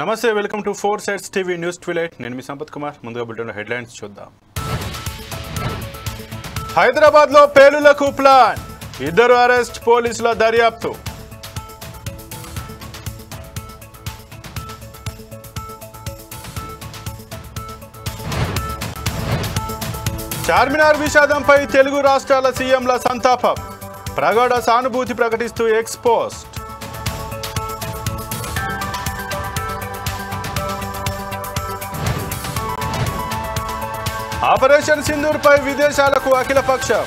నమస్తే welcome to 4 Sides TV news twilight నేను మీ సంపత్ కుమార్ ముందుగా బులెటిన్ హెడ్లైన్స్ చూద్దాం హైదరాబాద్ లో పేలులకు ప్లాన్ ఇద్దరు అరెస్ట్ పోలీసుల దర్యాప్తు చార్మినార్ విషాదంపై తెలుగు రాష్ట్రాల సీఎంల సంతాపం ప్రగాఢ సానుభూతి ప్రకటిస్తూ ఎక్స్ పోస్ట్ ఆపరేషన్ సింధూర్ పై విదేశాలకు అఖిలపక్షం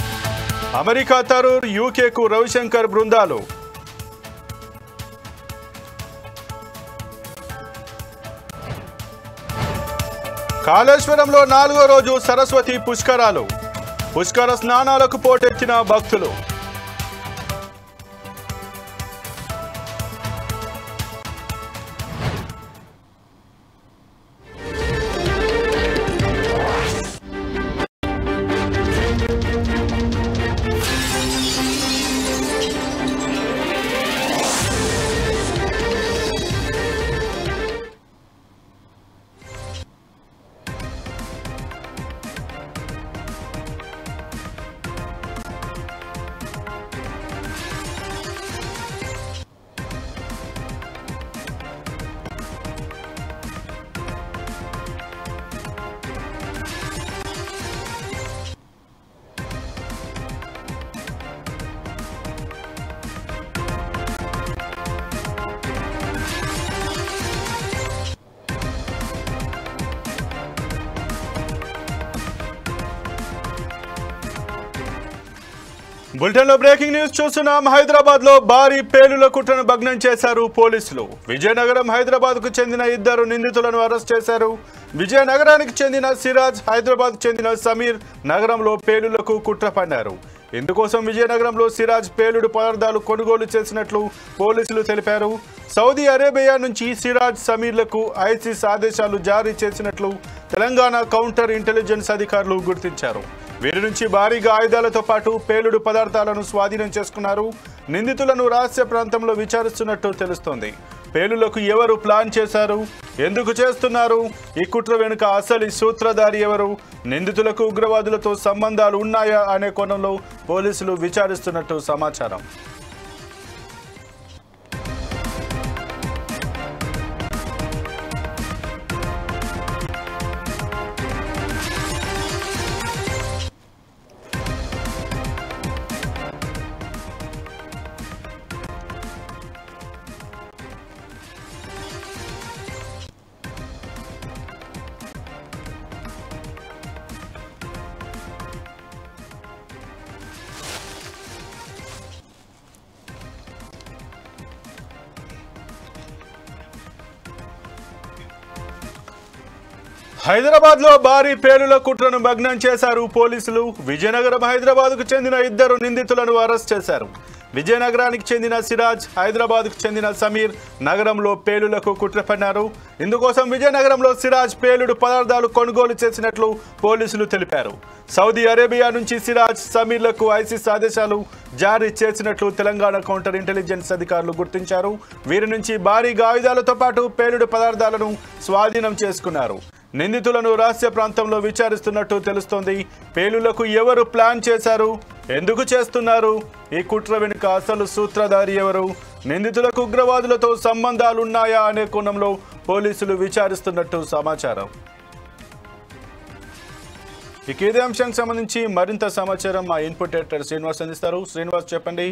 అమెరికా తరూర్ యూకేకు రవిశంకర్ బృందాలు కాళేశ్వరంలో 4వ రోజు సరస్వతి పుష్కరాలు పుష్కర స్నానాలకు పోటెత్తిన భక్తులు బులెటిన్ లో బ్రేకింగ్ న్యూస్ చూస్తున్నాం. హైదరాబాద్ లో భారీ పేలుల కుట్రను భగ్నం చేశారు పోలీసులు. విజయనగరం హైదరాబాద్ కు చెందిన ఇద్దరు నిందితులను అరెస్ట్ చేశారు. విజయనగరానికి చెందిన సిరాజ్, హైదరాబాద్ చెందిన సమీర్ నగరంలో పేలులకు కుట్ర పన్నారు. ఇందుకోసం విజయనగరంలో సిరాజ్ పేలుడు పదార్థాలు కొనుగోలు చేసినట్లు పోలీసులు తెలిపారు. సౌదీ అరేబియా నుంచి సిరాజ్, సమీర్లకు ఐసిస్ ఆదేశాలు జారీ చేసినట్లు తెలంగాణ కౌంటర్ ఇంటెలిజెన్స్ అధికారులు గుర్తించారు. వీరి నుంచి భారీగా ఆయుధాలతో పాటు పేలుడు పదార్థాలను స్వాధీనం చేసుకున్నారు. నిందితులను రహస్య ప్రాంతంలో విచారిస్తున్నట్టు తెలుస్తోంది. పేలులకు ఎవరు ప్లాన్ చేశారు, ఎందుకు చేస్తున్నారు, ఈ కుట్ర వెనుక అసలు సూత్రధారి ఎవరు, నిందితులకు ఉగ్రవాదులతో సంబంధాలు ఉన్నాయా అనే కోణంలో పోలీసులు విచారిస్తున్నట్టు సమాచారం. హైదరాబాద్ లో భారీ పేలుల కుట్రను భగ్నం చేశారు పోలీసులు. విజయనగరం హైదరాబాద్ కు చెందిన ఇద్దరు నిందితులను అరెస్ట్ చేశారు. విజయనగరానికి చెందిన సిరాజ్, హైదరాబాద్ కు చెందిన సమీర్ నగరంలో పేలులకు కుట్ర పన్నారు. ఇందుకోసం విజయనగరంలో సిరాజ్ పేలుడు పదార్థాలు కొనుగోలు చేసినట్లు పోలీసులు తెలిపారు. సౌదీ అరేబియా నుంచి సిరాజ్, సమీర్లకు ఐసిస్ ఆదేశాలు జారీ చేసినట్లు తెలంగాణ కౌంటర్ ఇంటెలిజెన్స్ అధికారులు గుర్తించారు. వీరి నుంచి భారీగా ఆయుధాలతో పాటు పేలుడు పదార్థాలను స్వాధీనం చేసుకున్నారు. నిందితులను రహస్య ప్రాంతంలో విచారిస్తున్నట్టు తెలుస్తోంది. పేలులకు ఎవరు ప్లాన్ చేశారు, ఎందుకు చేస్తున్నారు, ఈ కుట్ర వెనుక అసలు సూత్రధారి ఎవరు, నిందితులకు ఉగ్రవాదులతో సంబంధాలున్నాయా అనే కోణంలో పోలీసులు విచారిస్తున్నట్టు సమాచారం. ఇక ఇదే అంశానికి సంబంధించి మరింత సమాచారం మా ఇన్పుట్ ఎడిటర్ శ్రీనివాస్ అందిస్తారు. శ్రీనివాస్, చెప్పండి,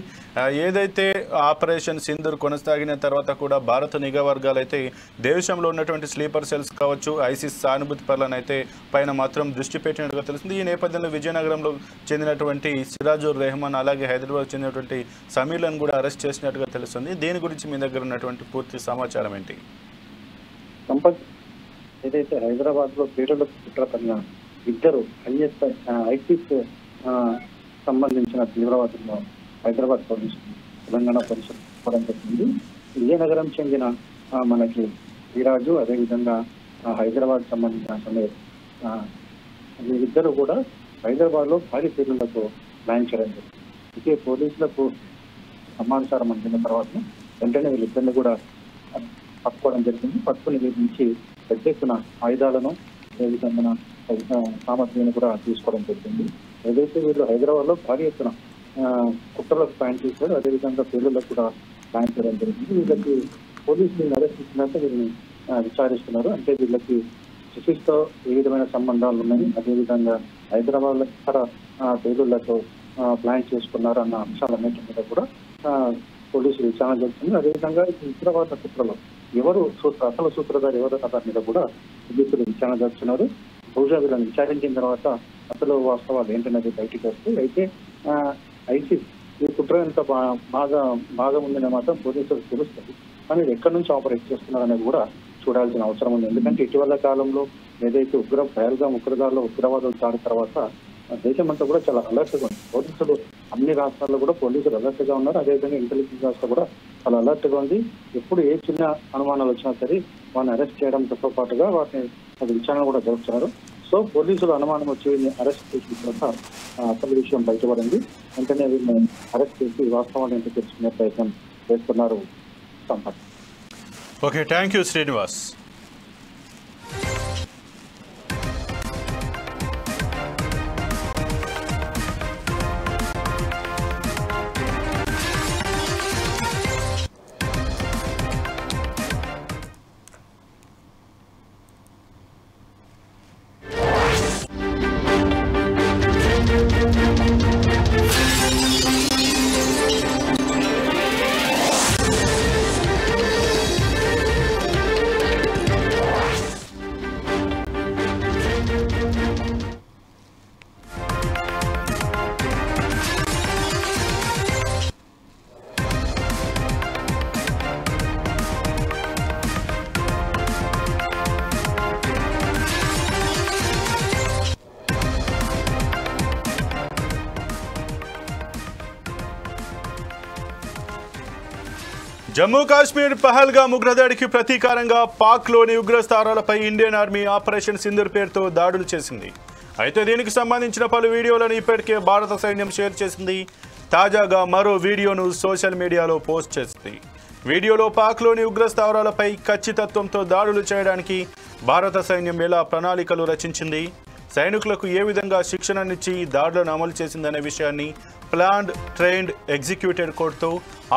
ఏదైతే ఆపరేషన్ సింధూర్ కొనసాగిన తర్వాత కూడా భారత నిఘా వర్గాలు అయితే దేశంలో ఉన్నటువంటి స్లీపర్ సెల్స్ కావచ్చు, ఐసిస్ సానుభూతి పరులను అయితే పైన మాత్రం దృష్టి పెట్టినట్టుగా తెలుస్తుంది. ఈ నేపథ్యంలో విజయనగరంలో చెందినటువంటి సిరాజుర్ రెహమాన్, అలాగే హైదరాబాద్ చెందినటువంటి సమీర్లను కూడా అరెస్ట్ చేసినట్టుగా తెలుస్తుంది. దీని గురించి మీ దగ్గర ఉన్నటువంటి పూర్తి సమాచారం ఏంటి? ఏదైతే హైదరాబాద్ లో పేలుల కుట్ర పడిన ఇద్దరు ఐసిస్ సంబంధించిన తీవ్రవాదులను హైదరాబాద్ పోలీసులు, తెలంగాణ పోలీసులు చెప్పడం జరిగింది. విజయనగరం చెందిన మనకి సిరాజు, అదేవిధంగా హైదరాబాద్ సంబంధించిన సమీర్, వీరిద్దరు కూడా హైదరాబాద్ లో భారీ పేలులకు ప్లాన్ చేయడం జరిగింది. అయితే పోలీసులకు సమాచారం అందిన తర్వాత వెంటనే వీళ్ళిద్దరిని కూడా పట్టుకోవడం జరిగింది. పట్టుకుని వీరి నుంచి పెద్ద ఎత్తున ఆయుధాలను అదేవిధంగా సామగ్రిని కూడా తీసుకోవడం జరిగింది. ఏదైతే వీళ్ళు హైదరాబాద్ లో భారీ ఎత్తున కుట్రలకు ప్లాన్ చేశారు, అదేవిధంగా పేలులకు కూడా ప్లాన్ చేయడం జరిగింది. వీళ్ళకి పోలీసులు అరెస్ట్ చేసినాక వీళ్ళని విచారిస్తున్నారు. అంటే వీళ్ళకి సిసితో ఏ విధమైన సంబంధాలు ఉన్నాయి, అదేవిధంగా హైదరాబాద్ లో ఇతర పేలుళ్లతో ప్లాన్ చేసుకున్నారు అన్న అంశాలన్నింటి మీద కూడా పోలీసులు విచారణ జరుగుతుంది. అదేవిధంగా ఈ ఉగ్రవాద కుట్రలో ఎవరు అసలు సూత్రధారి ఎవరు అన్న మీద కూడా పోలీసులు విచారణ జరుపుతున్నారు. బహుశా వీళ్ళని విచారించిన తర్వాత అసలు వాస్తవాలు ఏంటనేది బయటికి వస్తాయి. అయితే ఐసిస్ ఈ కుట్ర ఎంత బాగా ఉందనే మాత్రం పోలీసులకు తెలుస్తుంది. కానీ ఇది ఎక్కడి నుంచి ఆపరేట్ చేస్తున్నారు అనేది కూడా చూడాల్సిన అవసరం ఉంది. ఎందుకంటే ఇటీవల కాలంలో ఏదైతే పహల్గామ్ ఉగ్రదాడిలో ఉగ్రవాదులు దాడి తర్వాత దేశం అంతా కూడా చాలా అలర్ట్ గా ఉంది. పోలీసులు అన్ని రాష్ట్రాల్లో కూడా పోలీసులు అలర్ట్ గా ఉన్నారు. అదేవిధంగా ఇంటెలిజెన్స్ వ్యవస్థ కూడా చాలా అలర్ట్ గా ఉంది. ఎప్పుడు ఏ చిన్న అనుమానాలు వచ్చినా సరే వారిని అరెస్ట్ చేయడంతో పాటుగా వాటిని విచారణ కూడా జరుపుతున్నారు. సో పోలీసులు అనుమానం వచ్చి అరెస్ట్ చేసిన తర్వాత అసలు విషయం బయటపడింది. వెంటనే వీళ్ళని అరెస్ట్ చేసి వాస్తవాన్ని ఎంత తెలుసుకునే ప్రయత్నం చేస్తున్నారు. Sampath. Okay, thank you Srinivas. Jammu Kashmir Pahalgam ఉగ్రదాడికి ప్రతీకారంగా పాక్లోని ఉగ్రస్థావరాలపై ఇండియన్ ఆర్మీ ఆపరేషన్ సింధూర్ పేరుతో దాడులు చేసింది. అయితే దీనికి సంబంధించిన పలు వీడియోలను ఇప్పటికే భారత సైన్యం షేర్ చేసింది. తాజాగా మరో వీడియోను సోషల్ మీడియాలో పోస్ట్ చేసింది. వీడియోలో పాక్లోని ఉగ్రస్థావరాలపై ఖచ్చితత్వంతో దాడులు చేయడానికి భారత సైన్యం ఎలా ప్రణాళికలు రచించింది, సైనికులకు ఏ విధంగా శిక్షణనిచ్చి దాడులను అమలు చేసిందనే విషయాన్ని ప్లాన్డ్, ట్రైన్డ్, ఎగ్జిక్యూటెడ్ కోడ్తో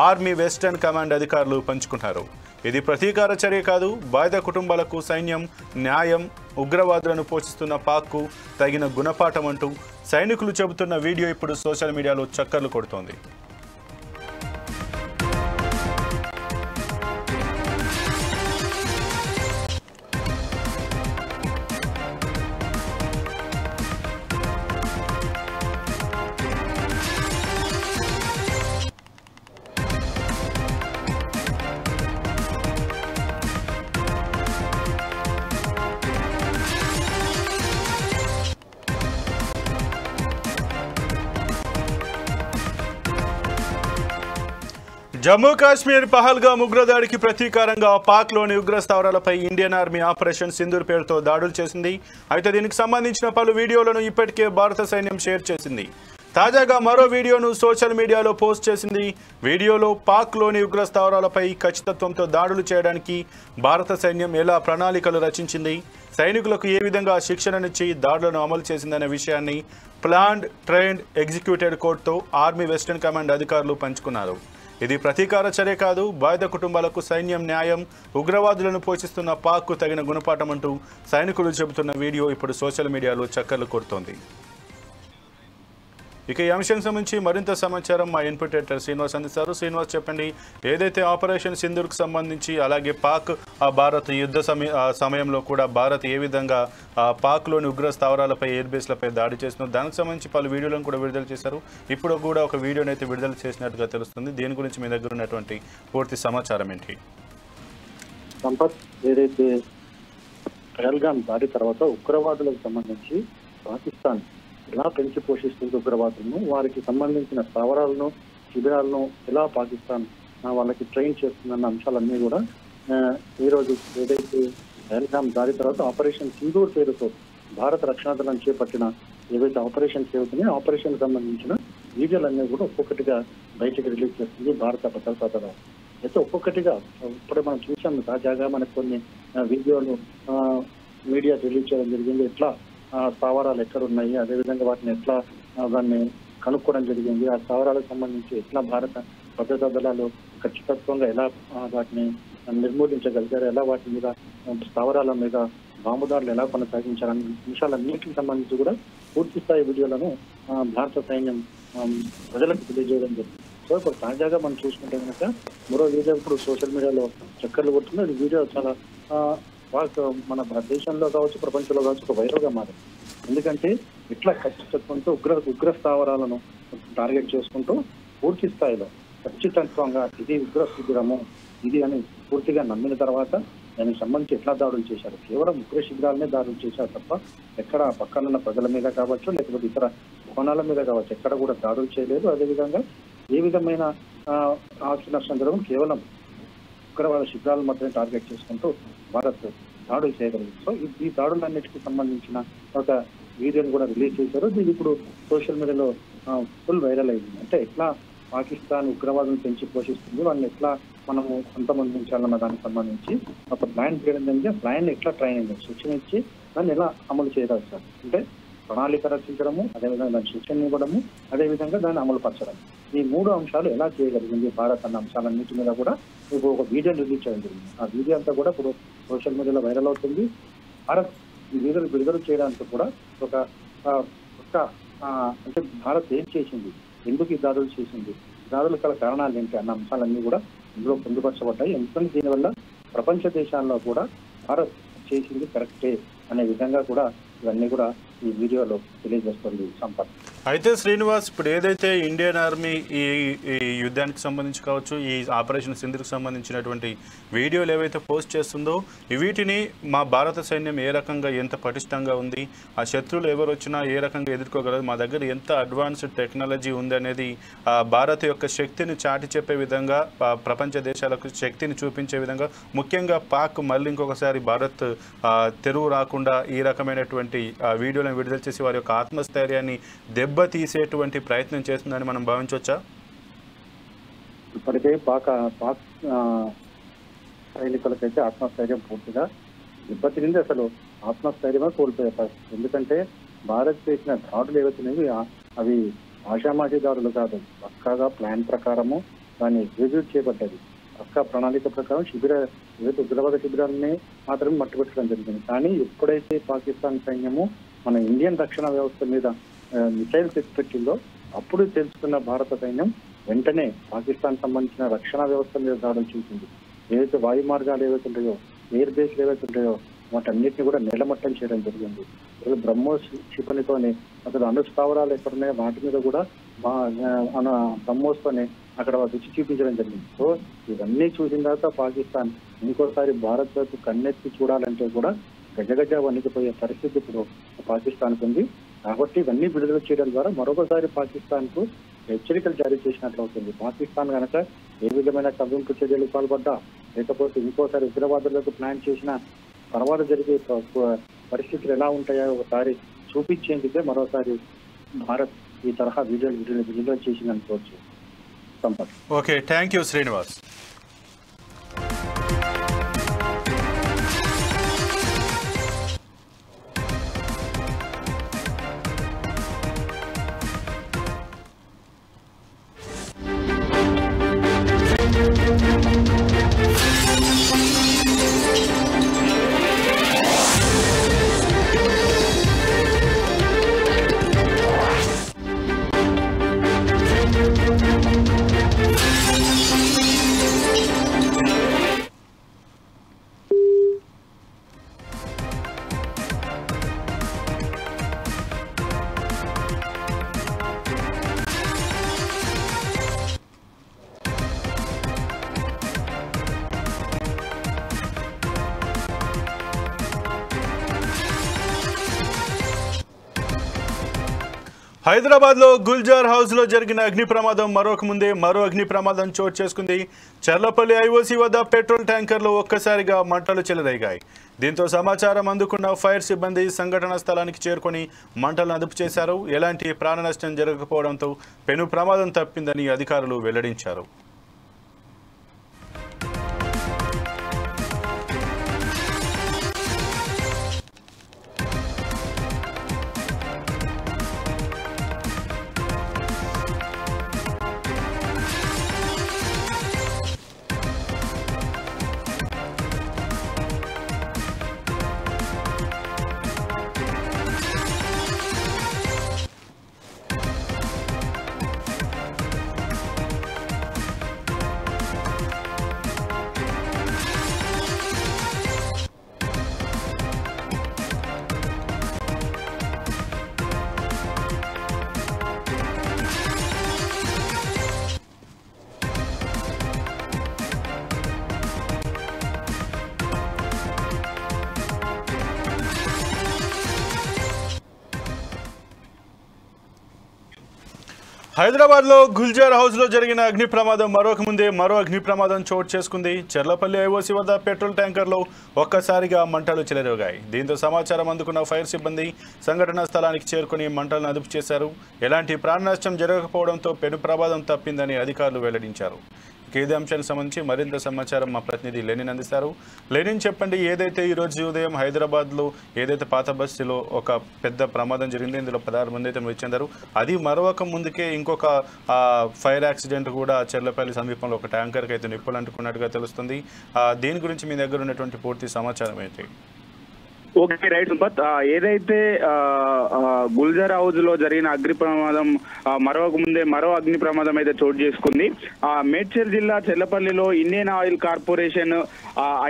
ఆర్మీ వెస్టర్న్ కమాండ్ అధికారులు పంచుకుంటారు. ఇది ప్రతీకార చర్య కాదు, బాధిత కుటుంబాలకు సైన్యం న్యాయం, ఉగ్రవాదులను పోషిస్తున్న పాక్కు తగిన గుణపాఠం అంటూ సైనికులు చెబుతున్న వీడియో ఇప్పుడు సోషల్ మీడియాలో చక్కర్లు కొడుతోంది. జమ్మూ కాశ్మీర్ పహల్గామ్ ఉగ్రదాడికి ప్రతీకారంగా పాక్లోని ఉగ్రస్థావరాలపై ఇండియన్ ఆర్మీ ఆపరేషన్ సింధూర్ పేరుతో దాడులు చేసింది. అయితే దీనికి సంబంధించిన పలు వీడియోలను ఇప్పటికే భారత సైన్యం షేర్ చేసింది. తాజాగా మరో వీడియోను సోషల్ మీడియాలో పోస్ట్ చేసింది. వీడియోలో పాక్లోని ఉగ్రస్థావరాలపై ఖచ్చితత్వంతో దాడులు చేయడానికి భారత సైన్యం ఎలా ప్రణాళికలు రచించింది, సైనికులకు ఏ విధంగా శిక్షణనిచ్చి దాడులను అమలు చేసిందనే విషయాన్ని ప్లాన్డ్, ట్రైన్డ్, ఎగ్జిక్యూటెడ్ కోడ్తో ఆర్మీ వెస్టర్న్ కమాండ్ అధికారులు పంచుకున్నారు. ఇది ప్రతీకార చర్య కాదు, బాధిత కుటుంబాలకు సైన్యం న్యాయం, ఉగ్రవాదులను పోషిస్తున్న పాక్కు తగిన గుణపాఠం అంటూ సైనికులు చెబుతున్న వీడియో ఇప్పుడు సోషల్ మీడియాలో చక్కర్లు కొడుతోంది. ఇక ఈ అంశం సంబంధించి మరింత సమాచారం మా ఇన్పుట్ ఎడిటర్ శ్రీనివాస్ అందిస్తారు. శ్రీనివాస్, చెప్పండి, ఏదైతే ఆపరేషన్ సింధూర్కు సంబంధించి అలాగే పాక్ భారత్ యుద్ధ సమయంలో కూడా భారత్ ఏ విధంగా పాక్లోని ఉగ్ర స్థావరాలపై ఎయిర్ బేస్లపై దాడి చేస్తుందో దానికి సంబంధించి పలు వీడియోలను కూడా విడుదల చేశారు. ఇప్పుడు కూడా ఒక వీడియోని అయితే విడుదల చేసినట్టుగా తెలుస్తుంది. దీని గురించి మీ దగ్గర ఉన్నటువంటి పూర్తి సమాచారం ఏంటి? సంపత్, ఏదైతే పహల్గామ్ దాడి తర్వాత ఉగ్రవాదులకు సంబంధించి పాకిస్తాన్ ఎలా పెంచి పోషిస్తుంది ఉగ్రవాదులను, వారికి సంబంధించిన స్థావరాలను, శిబిరాలను ఎలా పాకిస్తాన్ వాళ్ళకి ట్రైన్ చేస్తుందన్న అంశాలన్నీ కూడా ఈరోజు ఏదైతే పహల్గామ్ దాడి తర్వాత ఆపరేషన్ సింధూర్ పేరుతో భారత రక్షణ దళం చేపట్టిన ఏవైతే ఆపరేషన్ చేస్తున్నాయో ఆపరేషన్ సంబంధించిన వీడియోలన్నీ కూడా ఒక్కొక్కటిగా బయటకు రిలీజ్ చేస్తుంది భారత భద్రతా దళం. అయితే ఒక్కొక్కటిగా ఇప్పుడే మనం చూసాము తాజాగా మనకు కొన్ని వీడియోలు మీడియా రిలీజ్ చేయడం జరిగింది. ఎట్లా స్థావరాలు ఎక్కడ ఉన్నాయి, అదేవిధంగా వాటిని ఎట్లా దాన్ని కనుక్కోవడం జరిగింది, ఆ స్థావరాలకు సంబంధించి ఎట్లా భారత భద్రతా దళాలు ఖచ్చితత్వంగా ఎలా వాటిని నిర్మూలించగలిగారు, ఎలా వాటి మీద స్థావరాల మీద బాంబుదారులు ఎలా కొనసాగించారనే విషయాలన్నింటికి సంబంధించి కూడా పూర్తి స్థాయి వీడియోలను భారత సైన్యం ప్రజలకు తెలియజేయడం జరిగింది. సో ఇప్పుడు తాజాగా మనం చూసుకుంటే కనుక మరో వీడియో ఇప్పుడు సోషల్ మీడియాలో చక్కర్లు కొడుతుంది. ఈ వీడియో చాలా మన దేశంలో కావచ్చు, ప్రపంచంలో కావచ్చు ఒక వైరల్ గా మారింది. ఎందుకంటే ఇట్లా ఖచ్చితత్వంతో ఉగ్ర స్థావరాలను టార్గెట్ చేసుకుంటూ పూర్తి స్థాయిలో ఖచ్చితత్వంగా ఇది ఉగ్ర శిబిరము ఇది అని పూర్తిగా నమ్మిన తర్వాత దానికి సంబంధించి ఎట్లా దాడులు చేశారు, కేవలం ఉగ్ర శిబిరాలనే దాడులు చేశారు తప్ప ఎక్కడ పక్కనున్న ప్రజల మీద కావచ్చు, లేకపోతే ఇతర కోణాల మీద కావచ్చు, ఎక్కడ కూడా దాడులు చేయలేదు. అదేవిధంగా ఏ విధమైన ఆస్తి నష్టం జరగడం, కేవలం ఉగ్రవాద శిబిరాల మాత్రమే టార్గెట్ చేసుకుంటూ భారత్ దాడులు చేయగలిగింది. సో ఈ దాడులన్నిటికీ సంబంధించిన ఒక వీడియోని కూడా రిలీజ్ చేశారు. దీన్ని ఇప్పుడు సోషల్ మీడియాలో ఫుల్ వైరల్ అయింది. అంటే ఎట్లా పాకిస్తాన్ ఉగ్రవాదం పెంచి పోషిస్తుంది, వాళ్ళని ఎట్లా మనము అంతమొందించాలన్న దానికి సంబంధించి ఒక ప్లాన్ చేయడం జరిగింది. ఆ ప్లాన్ ఎట్లా ట్రైనింగ్ శిక్షణ ఇచ్చి దాన్ని ఎలా అమలు చేయగలుగుతారు అంటే ప్రణాళిక రచించడము, అదేవిధంగా దాన్ని శిక్షణ ఇవ్వడము, అదేవిధంగా దాన్ని అమలు పరచడం. ఈ 3 అంశాలు ఎలా చేయగలిగింది భారత్ అన్న అంశాలన్నిటి మీద కూడా ఇప్పుడు ఒక వీడియో రిలీజ్ చేయడం జరిగింది. ఆ వీడియో అంతా కూడా ఇప్పుడు సోషల్ మీడియాలో వైరల్ అవుతుంది. భారత్ ఈ వీడియోలు విడుదల చేయడానికి కూడా ఒక అంటే భారత్ ఏం చేసింది, ఎందుకు ఈ దాడులు చేసింది, దాడులు గల కారణాలు ఏంటి అన్న అంశాలన్నీ కూడా ఇందులో పొందుపరచబడ్డాయి. ఎందుకంటే దీనివల్ల ప్రపంచ దేశాల్లో కూడా భారత్ చేసింది కరెక్టే అనే విధంగా కూడా ఇవన్నీ కూడా ఈ వీడియోలో తెలియజేస్తుంది సంపత్. అయితే శ్రీనివాస్, ఇప్పుడు ఏదైతే ఇండియన్ ఆర్మీ ఈ యుద్ధానికి సంబంధించి కావచ్చు, ఈ ఆపరేషన్ సింధూర్కి సంబంధించినటువంటి వీడియోలు ఏవైతే పోస్ట్ చేస్తుందో వీటిని మా భారత సైన్యం ఏ రకంగా ఎంత పటిష్టంగా ఉంది, ఆ శత్రువులు ఎవరు వచ్చినా ఏ రకంగా ఎదుర్కోగలదు, మా దగ్గర ఎంత అడ్వాన్స్డ్ టెక్నాలజీ ఉంది అనేది భారత్ యొక్క శక్తిని చాటి చెప్పే విధంగా, ప్రపంచ దేశాలకు శక్తిని చూపించే విధంగా, ముఖ్యంగా పాక్ మళ్ళీ ఇంకొకసారి భారత్ తెరువు రాకుండా ఈ రకమైనటువంటి వీడియోలను విడుదల చేసి వారి యొక్క ఆత్మస్థైర్యాన్ని దెబ్బతీసేటువంటి ప్రయత్నం చేస్తుందని మనం భావించవచ్చా? ఇప్పటికే పాక్ సైనికులకైతే ఆత్మస్థైర్యం పూర్తిగా దెబ్బతింది. అసలు ఆత్మస్థైర్యమే కోల్పోయే పరిస్థితి. ఎందుకంటే భారత్ చేసిన దాడులు ఏవైతున్నాయి అవి ఆషామాషి దాడులు కాదు, పక్కాగా ప్లాన్ ప్రకారము దాన్ని ఎగ్జిక్యూట్ చేయబడ్డది. పక్కా ప్రణాళిక ప్రకారం ఏదైతే ఉగ్రవాద శిబిరాలని మాత్రమే మట్టుపెట్టడం జరిగింది. కానీ ఎప్పుడైతే పాకిస్తాన్ సైన్యము మన ఇండియన్ రక్షణ వ్యవస్థ మీద మిసైల్స్ పెట్టిందో అప్పుడు తెలుసుకున్న భారత సైన్యం వెంటనే పాకిస్తాన్ సంబంధించిన రక్షణ వ్యవస్థ మీద దాడులు చూసింది. ఏదైతే వాయు మార్గాలు ఏవైతే ఉంటాయో, ఎయిర్ బేస్లు ఏవైతే ఉంటాయో వాటన్నిటిని కూడా నేలమట్టం చేయడం జరిగింది. బ్రహ్మోస్ క్షిపణితోనే అసలు అణు స్థావరాలు ఎక్కడున్నాయో వాటి మీద కూడా బ్రహ్మోస్తోనే అక్కడ రుచి చూపించడం జరిగింది. సో ఇవన్నీ చూసిన తర్వాత పాకిస్తాన్ ఇంకోసారి భారత్ వైపు కన్నెత్తి చూడాలంటే కూడా గజగజ వణికిపోయే పరిస్థితి ఇప్పుడు పాకిస్తాన్కు ఉంది. కాబట్టి ఇవన్నీ విడుదల చేయడం ద్వారా మరొకసారి పాకిస్తాన్ కు హెచ్చరికలు జారీ చేసినట్లు అవుతుంది. పాకిస్తాన్ కనుక ఏ విధమైన కవ్వింపు చర్యలు పాల్పడ్డా, లేకపోతే ఇంకోసారి ఉగ్రవాదులకు ప్లాన్ చేసిన తర్వాత జరిగే పరిస్థితులు ఎలా ఉంటాయో ఒకసారి చూపించేందుకే మరోసారి భారత్ ఈ తరహా వీడియోలు విడుదల చేసింది అనుకోవచ్చు. Sampath. Okay, thank you Srinivas. హైదరాబాద్లో గుల్జార్ హౌస్లో జరిగిన అగ్ని ప్రమాదం మరో అగ్ని ప్రమాదం చోటు చేసుకుంది. చర్లపల్లి ఐఓసీ వద్ద పెట్రోల్ ట్యాంకర్లో ఒక్కసారిగా మంటలు చెలరేగాయి. దీంతో సమాచారం అందుకున్న ఫైర్ సిబ్బంది సంఘటనా స్థలానికి చేరుకొని మంటలను అదుపు చేశారు. ఎలాంటి ప్రాణ నష్టం జరగకపోవడంతో పెను ప్రమాదం తప్పిందని అధికారులు వెల్లడించారు. హైదరాబాద్లో గుల్జార్ హౌస్లో జరిగిన అగ్ని ప్రమాదం మరో అగ్ని ప్రమాదం చోటు చేసుకుంది. చెర్లపల్లి ఐఓసీ వద్ద పెట్రోల్ ట్యాంకర్లో ఒక్కసారిగా మంటలు చెలరేగాయి. దీంతో సమాచారం అందుకున్న ఫైర్ సిబ్బంది సంఘటనా స్థలానికి చేరుకుని మంటలను అదుపు చేశారు. ఎలాంటి ప్రాణ నష్టం జరగకపోవడంతో పెను ప్రమాదం తప్పిందని అధికారులు వెల్లడించారు. ఇదే అంశానికి సంబంధించి మరింత సమాచారం మా ప్రతినిధి లెనిన్ అందిస్తారు. లెనిన్, చెప్పండి, ఏదైతే ఈరోజు ఉదయం హైదరాబాద్లో ఏదైతే పాత బస్తీలో ఒక పెద్ద ప్రమాదం జరిగింది, ఇందులో 16 మంది అయితే మృతి చెందారు. అది మరొక ముందుకే ఇంకొక ఫైర్ యాక్సిడెంట్ కూడా చెర్లపల్లి సమీపంలో ఒక ట్యాంకర్కి అయితే నిప్పులు అంటుకున్నట్టుగా తెలుస్తుంది. దీని గురించి మీ దగ్గర ఉన్నటువంటి పూర్తి సమాచారం ఏంటి? Okay, right Sampath. ఏదైతే గుల్జార్ హౌస్ లో జరిగిన అగ్ని ప్రమాదం మరో అగ్ని ప్రమాదం అయితే చోటు చేసుకుంది. మేడ్చల్ జిల్లా చెర్లపల్లిలో ఇండియన్ ఆయిల్ కార్పొరేషన్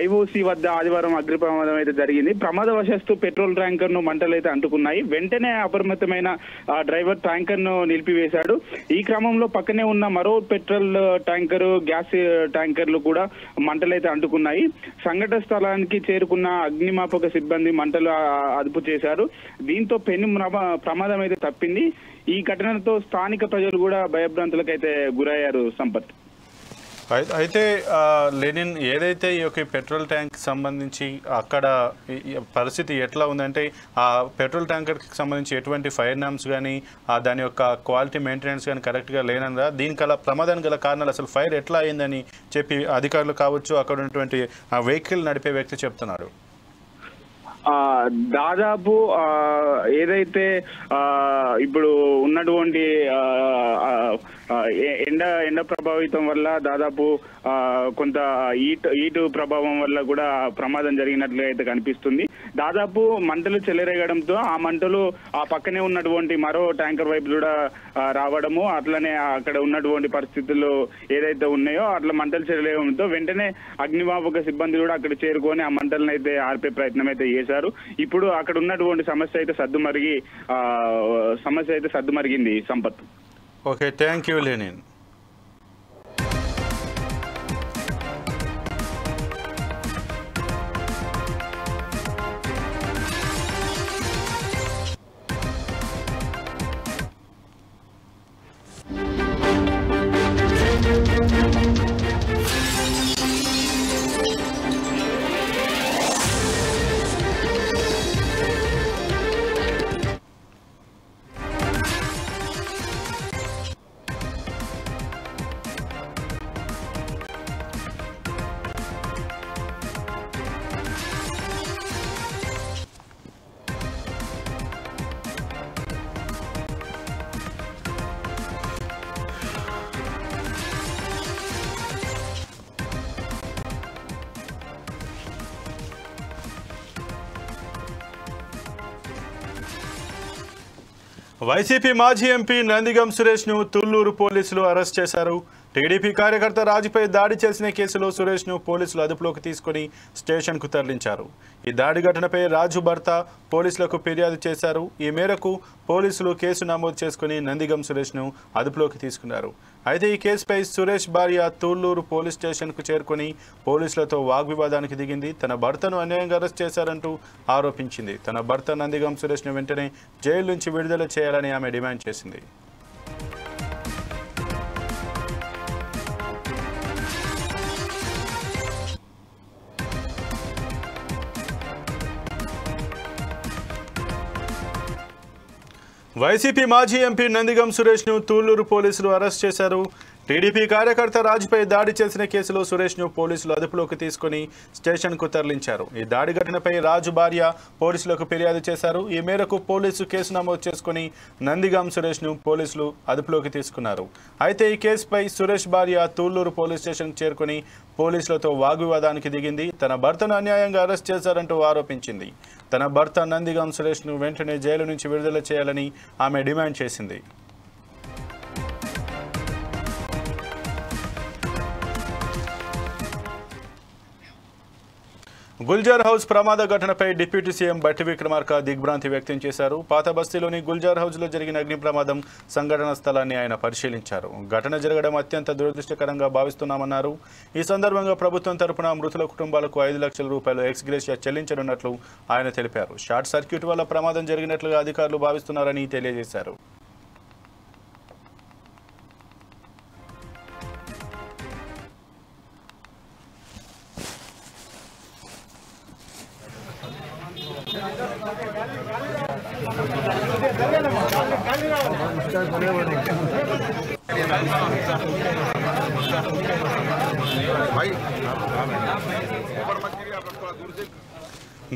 ఐఓసి వద్ద ఆదివారం అగ్ని ప్రమాదం అయితే జరిగింది. ప్రమాదవశాత్తు పెట్రోల్ ట్యాంకర్ ను మంటలు అయితే అంటుకున్నాయి. వెంటనే అప్రమత్తమైన డ్రైవర్ ట్యాంకర్ ను నిలిపివేశాడు. ఈ క్రమంలో పక్కనే ఉన్న మరో పెట్రోల్ ట్యాంకర్, గ్యాస్ ట్యాంకర్లు కూడా మంటలైతే అంటుకున్నాయి. సంఘటన స్థలానికి చేరుకున్న అగ్నిమాపక సిబ్బంది మంటలు అదుపు చేశారు. దీంతో పెను ప్రమాదం అయితే తప్పింది. ఈ ఘటనతో స్థానిక ప్రజలు కూడా భయభ్రాంతులకు అయితే గురయ్యారు సంపత్. అయితే లెనిన్, ఏదైతే ఈ యొక్క పెట్రోల్ ట్యాంక్ సంబంధించి అక్కడ పరిస్థితి ఎట్లా ఉందంటే ఆ పెట్రోల్ ట్యాంకర్కి సంబంధించి ఎటువంటి ఫైర్ నామ్స్ కానీ దాని యొక్క క్వాలిటీ మెయింటెనెన్స్ కానీ కరెక్ట్గా లేనందా, దీనికలా ప్రమాదానికి గల కారణాలు అసలు ఫైర్ ఎట్లా అయిందని చెప్పి అధికారులు కావచ్చు, అక్కడ ఉన్నటువంటి వెహికల్ నడిపే వ్యక్తి చెప్తున్నారు. దాదాపు ఏదైతే ఇప్పుడు ఉన్నటువంటి ఎండ ప్రభావితం వల్ల దాదాపు కొంత హీట్ ప్రభావం వల్ల కూడా ప్రమాదం జరిగినట్లుగా అయితే కనిపిస్తుంది. దాదాపు మంటలు చెలరేగడంతో ఆ మంటలు ఆ పక్కనే ఉన్నటువంటి మరో ట్యాంకర్ వైపు కూడా రావడము, అట్లనే అక్కడ ఉన్నటువంటి పరిస్థితులు ఏదైతే ఉన్నాయో అట్లా మంటలు చెలరేగడంతో వెంటనే అగ్నిమాపక సిబ్బంది కూడా అక్కడ చేరుకొని ఆ మంటలను అయితే ఆర్పే ప్రయత్నం అయితే చేశారు. ఇప్పుడు అక్కడ ఉన్నటువంటి సమస్య అయితే సద్దుమరిగింది Sampath. Okay, thank you Lenin. YCP మాజీ ఎంపీ నందిగం సురేష్ను తుళ్లూరు పోలీసులు అరెస్ట్ చేశారు. టీడీపీ కార్యకర్త రాజుపై దాడి చేసిన కేసులో సురేష్ను పోలీసులు అదుపులోకి తీసుకుని స్టేషన్కు తరలించారు. ఈ దాడి ఘటనపై రాజు భర్త పోలీసులకు ఫిర్యాదు చేశారు. ఈ మేరకు పోలీసులు కేసు నమోదు చేసుకుని నందిగం సురేష్ను అదుపులోకి తీసుకున్నారు. అయితే ఈ కేసుపై సురేష్ భార్య తుళ్లూరు పోలీస్ స్టేషన్కు చేరుకుని పోలీసులతో వాగ్వివాదానికి దిగింది. తన భర్తను అన్యాయంగా అరెస్ట్ చేశారంటూ ఆరోపించింది. తన భర్త నందిగం సురేష్ను వెంటనే జైలు నుంచి విడుదల చేయాలని ఆమె డిమాండ్ చేసింది. వైసీపీ మాజీ ఎంపీ నందిగం సురేష్ను తుళ్లూరు పోలీసులు అరెస్ట్ చేశారు. టీడీపీ కార్యకర్త రాజుపై దాడి చేసిన కేసులో సురేష్ను పోలీసులు అదుపులోకి తీసుకుని స్టేషన్కు తరలించారు. ఈ దాడి ఘటనపై రాజు భార్య పోలీసులకు ఫిర్యాదు చేశారు. ఈ మేరకు పోలీసు కేసు నమోదు చేసుకుని నందిగం సురేష్ను పోలీసులు అదుపులోకి తీసుకున్నారు. అయితే ఈ కేసుపై సురేష్ భార్య తుళ్లూరు పోలీస్ స్టేషన్కు చేరుకుని పోలీసులతో వాగ్వివాదానికి దిగింది. తన భర్తను అన్యాయంగా అరెస్ట్ చేశారంటూ ఆరోపించింది. తన భర్త నందిగం సురేష్ను వెంటనే జైలు నుంచి విడుదల చేయాలని ఆమె డిమాండ్ చేసింది. గుల్జార్ హౌస్ ప్రమాద ఘటనపై డిప్యూటీ సీఎం బట్టి విక్రమార్క దిగ్భ్రాంతి వ్యక్తం చేశారు. పాత బస్తీలోని గుల్జార్ హౌస్లో జరిగిన అగ్ని ప్రమాదం సంఘటన స్థలాన్ని ఆయన పరిశీలించారు. ఘటన జరగడం అత్యంత దురదృష్టకరంగా భావిస్తున్నామన్నారు. ఈ సందర్భంగా ప్రభుత్వం తరపున మృతుల కుటుంబాలకు 5 లక్షల రూపాయలు ఎక్స్గ్రేషియా చెల్లించనున్నట్లు ఆయన తెలిపారు. షార్ట్ సర్క్యూట్ వల్ల ప్రమాదం జరిగినట్లుగా అధికారులు భావిస్తున్నారని తెలియజేశారు.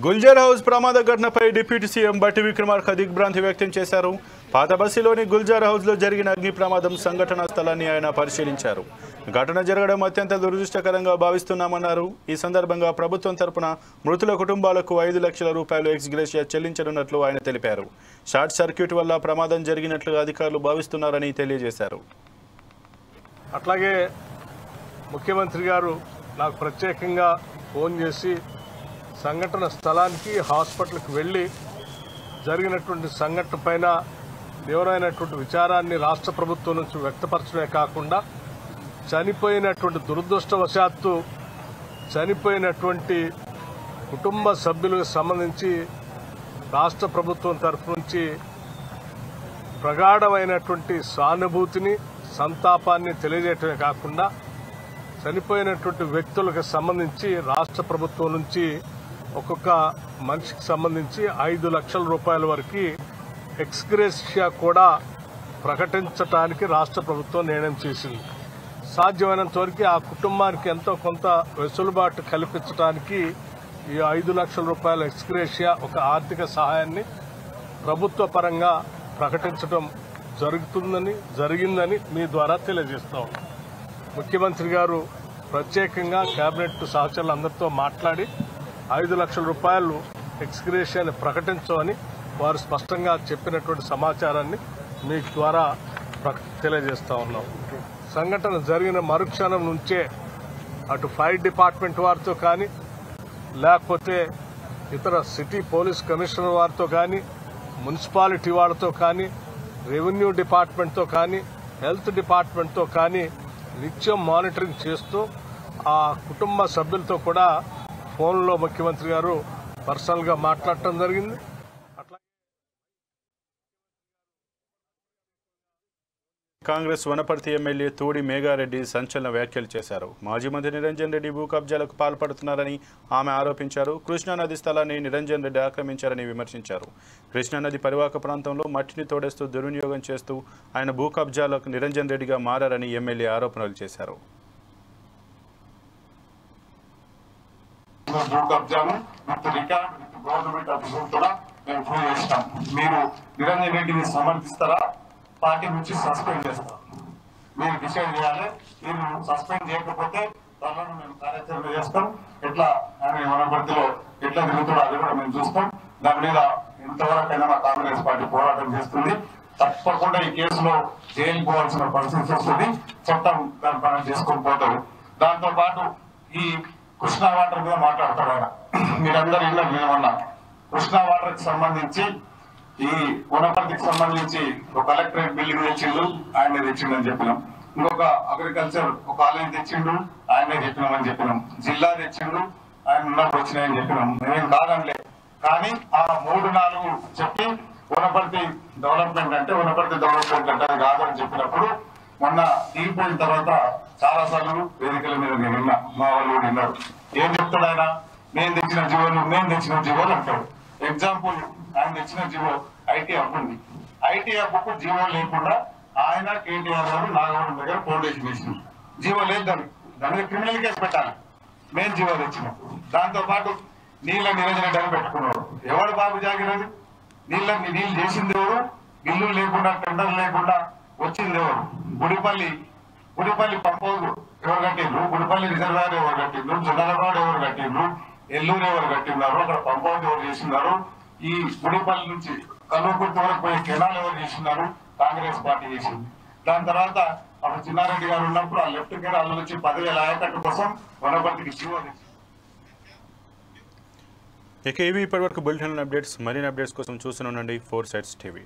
గుల్జర్ హౌస్ ప్రమాద ఘటనపై డిప్యూటీ సీఎం బట్టి విక్రమార్క దిగ్భ్రాంతి వ్యక్తం చేశారు. పాత బస్తీలోని గుల్జర్ హౌస్లో జరిగిన అగ్ని ప్రమాదం సంఘటనా స్థలాన్ని ఆయన పరిశీలించారు. ఘటన జరగడం అత్యంత దురదృష్టకరంగా భావిస్తున్నామన్నారు. ఈ సందర్భంగా ప్రభుత్వం తరపున మృతుల కుటుంబాలకు 5 లక్షల రూపాయలు ఎక్స్గ్రేషియా చెల్లించనున్నట్లు ఆయన తెలిపారు. షార్ట్ సర్క్యూట్ వల్ల ప్రమాదం జరిగినట్లుగా అధికారులు భావిస్తున్నారని తెలియజేశారు. అట్లాగే ముఖ్యమంత్రి గారు నాకు ప్రత్యేకంగా ఫోన్ చేసి సంఘటన స్థలానికి హాస్పిటల్కి వెళ్ళి జరిగినటువంటి సంఘటన పైన తీవ్రమైనటువంటి విచారాన్ని రాష్ట్ర ప్రభుత్వం నుంచి వ్యక్తపరచడమే కాకుండా చనిపోయినటువంటి దురదృష్టవశాత్తు చనిపోయినటువంటి కుటుంబ సభ్యులకు సంబంధించి రాష్ట్ర ప్రభుత్వం తరఫు నుంచి ప్రగాఢమైనటువంటి సానుభూతిని సంతాపాన్ని తెలియజేయటమే కాకుండా చనిపోయినటువంటి వ్యక్తులకు సంబంధించి రాష్ట్ర ప్రభుత్వం నుంచి ఒక్కొక్క మనిషికి సంబంధించి 5 లక్షల రూపాయల వరకు ఎక్స్గ్రేషియా కూడా ప్రకటించడానికి రాష్ట్ర ప్రభుత్వం నిర్ణయం చేసింది. సాధ్యమైనంత వరకు ఆ కుటుంబానికి ఎంతో కొంత వెసులుబాటు కల్పించడానికి ఈ 5 లక్షల రూపాయల ఎక్స్గ్రేషియా ఒక ఆర్థిక సహాయాన్ని ప్రభుత్వ పరంగా ప్రకటించడం జరిగిందని మీ ద్వారా తెలియజేస్తాం. ముఖ్యమంత్రి గారు ప్రత్యేకంగా కేబినెట్ సహచరులందరితో మాట్లాడి 5 లక్షల రూపాయలు ఎక్స్గ్రేషియాని ప్రకటించమని వారు స్పష్టంగా చెప్పినటువంటి సమాచారాన్ని మీ ద్వారా తెలియజేస్తా ఉన్నాం. సంఘటన జరిగిన మరుక్షణం నుంచే అటు ఫైర్ డిపార్ట్మెంట్ వారితో కానీ లేకపోతే ఇతర సిటీ పోలీస్ కమిషనర్ వారితో కానీ మున్సిపాలిటీ వాళ్ళతో కానీ రెవెన్యూ డిపార్ట్మెంట్తో కానీ హెల్త్ డిపార్ట్మెంట్తో కానీ నిత్యం మానిటరింగ్ చేస్తూ ఆ కుటుంబ సభ్యులతో కూడా ఫోన్లో ముఖ్యమంత్రి గారు పర్సనల్గా మాట్లాడటం జరిగింది. కాంగ్రెస్ వనపర్తి ఎమ్మెల్యే తోడి మేఘారెడ్డి సంచలన వ్యాఖ్యలు చేశారు. మాజీ మంత్రి నిరంజన్ రెడ్డి భూ కబ్జాలకు పాల్పడుతున్నారని ఆమె ఆరోపించారు. కృష్ణానది స్థలాన్ని నిరంజన్ రెడ్డి ఆక్రమించారని విమర్శించారు. కృష్ణానది పరివాహక ప్రాంతంలో మట్టిని తోడేస్తూ దుర్వినియోగం చేస్తూ ఆయన భూ కబ్జాలకు నిరంజన్ రెడ్డిగా మారారని ఎమ్మెల్యే ఆరోపణలు చేశారు. మీరు నిరంజన్ రెడ్డిని సమర్థిస్తారా, పార్టీ నుంచి సస్పెండ్ చేస్తాం? మీరు డిసైడ్ చేయాలి. మీరు సస్పెండ్ చేయకపోతే త్వరలో మేము కార్యాచరణ చేస్తాం. ఎట్లా ఆయన వనపర్తిలో ఎట్లా తిరుగుతాడో అది కూడా మేము చూస్తాం. దాని మీద ఇంతవరకైనా మా కాంగ్రెస్ పార్టీ పోరాటం చేస్తుంది. తప్పకుండా ఈ కేసులో జైలు పోవాల్సిన పరిస్థితి వస్తుంది. చట్టం దాని పని చేసుకొని పోతాడు. దాంతో పాటు ఈ కృష్ణా వాటర్ మీద మాట్లాడతాడు ఆయన. మీరందరూ ఇళ్ళకి మేమన్నా కృష్ణా వాటర్ కి సంబంధించి ఈ వనపర్తికి సంబంధించి ఒక కలెక్టరేట్ బిల్డింగ్ తెచ్చిండు, ఆయనే తెచ్చిండని చెప్పినాం. ఇంకొక అగ్రికల్చర్ ఒక కాలేజ్ తెచ్చిండు, ఆయనే చెప్పినామని చెప్పినాం. జిల్లా తెచ్చిండు, ఆయన ఉన్నప్పుడు వచ్చినాయని చెప్పినాం. మేమేం కాదనిలే. కానీ ఆ 3-4 చెప్పి వనపర్తి డెవలప్మెంట్ అంటే అది కాదని చెప్పినప్పుడు మొన్న దిగిపోయిన తర్వాత చాలా సార్లు వేదికల మీద నేను విన్నా, మా వాళ్ళు కూడా విన్నారు. ఏం చెప్తాడు ఆయన? నేను తెచ్చిన జీవోలు అంటాడు. ఎగ్జాంపుల్, ఆయన తెచ్చిన జీవో ఐటీ హబ్ ఉంది. ఐటీ హబ్కు జీవో లేకుండా ఆయన కేటీఆర్ గారు నాగవరం దగ్గర ఫౌండేషన్ వేసినాం. జీవో లేదు దాని మీద క్రిమినల్ కేసు పెట్టాలి. మేము జీవో తెచ్చినాం. దాంతో పాటు నీళ్ళ నిరంజన రెడ్డి అని పెట్టుకున్నాడు. ఎవరు బాబు జాగిరది? నీళ్ళు చేసింది ఎవరు? బిల్లులు లేకుండా టెండర్ లేకుండా వచ్చింది ఎవరు? గుడిపల్లి పంపోదు ఎవరు కట్టిండ్రు? గుడిపల్లి రిజర్వాయర్ ఎవరు కట్టిండ్రు? జొన్నలపాడు ఎవరు కట్టిండ్రు? ఎల్లూరు ఎవరు కట్టిన్నారు? అక్కడ పంపోదు ఎవరు చేసినారు? ఈ గుడిపల్లి నుంచి కల్వకుర్తి వరకు పోయే కెనాల్ ఎవరు చేసినారు? కాంగ్రెస్ పార్టీ చేసింది. దాని తర్వాత అప్పుడు చిన్నారెడ్డి గారు ఉన్నప్పుడు ఆ లెఫ్ట్ కెనాల్ నుంచి 10,000 ఆయకట్టు కోసం వనపర్తికి జీవో తెచ్చింది. ఇక ఇవి ఇప్పటివరకు బులెటిన్ అప్డేట్స్. మరిన్ని అప్డేట్స్ కోసం చూస్తూనే ఉండండి 4 Sides TV.